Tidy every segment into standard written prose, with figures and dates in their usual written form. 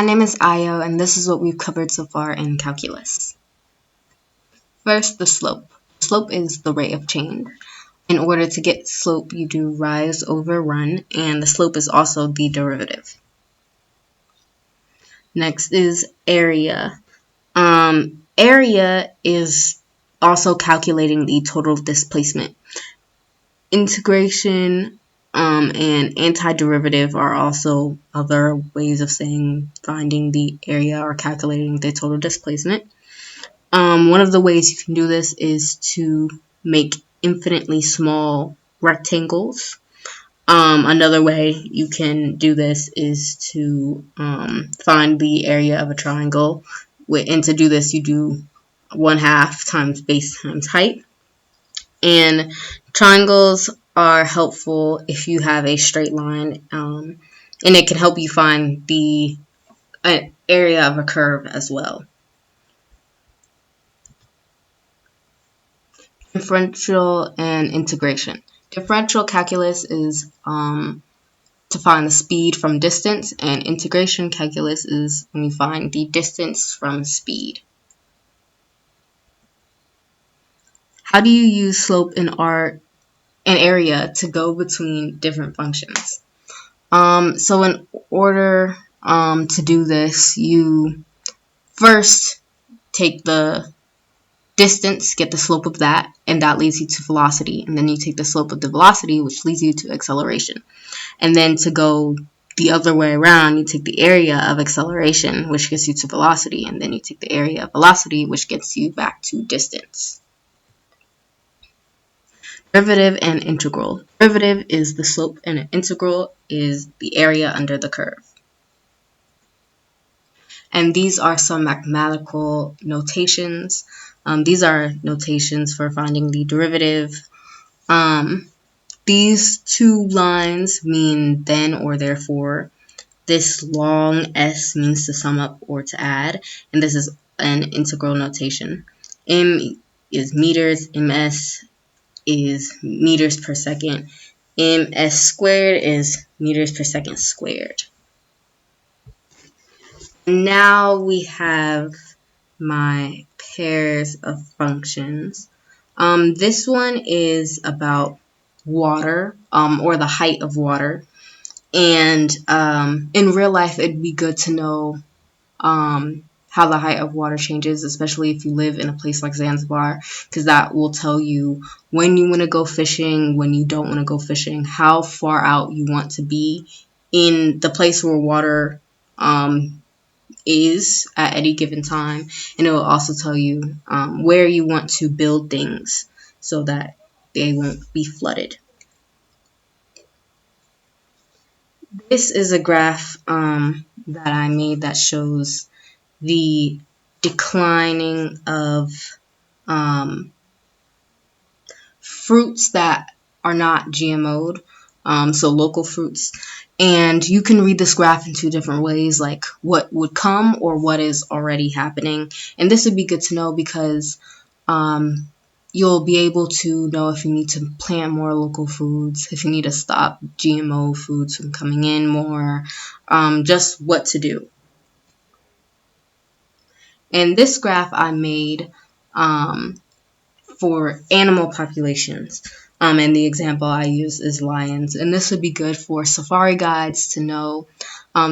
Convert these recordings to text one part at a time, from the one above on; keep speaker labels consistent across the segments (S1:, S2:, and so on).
S1: My name is Ayo, and this is what we've covered so far in calculus. First, the slope. Slope is the rate of change. In order to get slope, you do rise over run, and the slope is also the derivative. Next is area. Area is also calculating the total displacement. Integration and antiderivative are also other ways of finding the area or calculating the total displacement. One of the ways you can do this is to make infinitely small rectangles. Another way you can do this is to find the area of a triangle. And to do this, you do 1/2 times base times height. And triangles are helpful if you have a straight line, and it can help you find the area of a curve as well. Differential and integration. Differential calculus is to find the speed from distance, and integration calculus is when you find the distance from speed. How do you use slope and area to go between different functions? So in order to do this, you first take the distance, get the slope of that, and that leads you to velocity. And then you take the slope of the velocity, which leads you to acceleration. And then to go the other way around, you take the area of acceleration, which gets you to velocity. And then you take the area of velocity, which gets you back to distance. Derivative and integral. Derivative is the slope, and an integral is the area under the curve. And these are some mathematical notations. These are notations for finding the derivative. These two lines mean then or therefore. This long S means to sum up or to add, and this is an integral notation. M is meters, ms is meters per second, ms squared is meters per second squared. Now we have my pairs of functions. This one is about water, or the height of water. And in real life, it'd be good to know how the height of water changes, especially if you live in a place like Zanzibar, because that will tell you when you want to go fishing, when you don't want to go fishing, how far out you want to be in the place where water is at any given time. And it will also tell you where you want to build things so that they won't be flooded. This is a graph that I made that shows the declining of fruits that are not GMO'd, so local fruits. And you can read this graph in two different ways, like what would come or what is already happening. And this would be good to know because you'll be able to know if you need to plant more local foods, if you need to stop GMO foods from coming in more, just what to do. And this graph I made for animal populations. And the example I use is lions. And this would be good for safari guides to know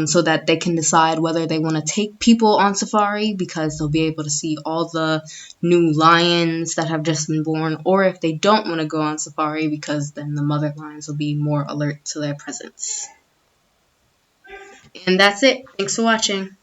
S1: so that they can decide whether they want to take people on safari because they'll be able to see all the new lions that have just been born, or if they don't want to go on safari because then the mother lions will be more alert to their presence. And that's it. Thanks for watching.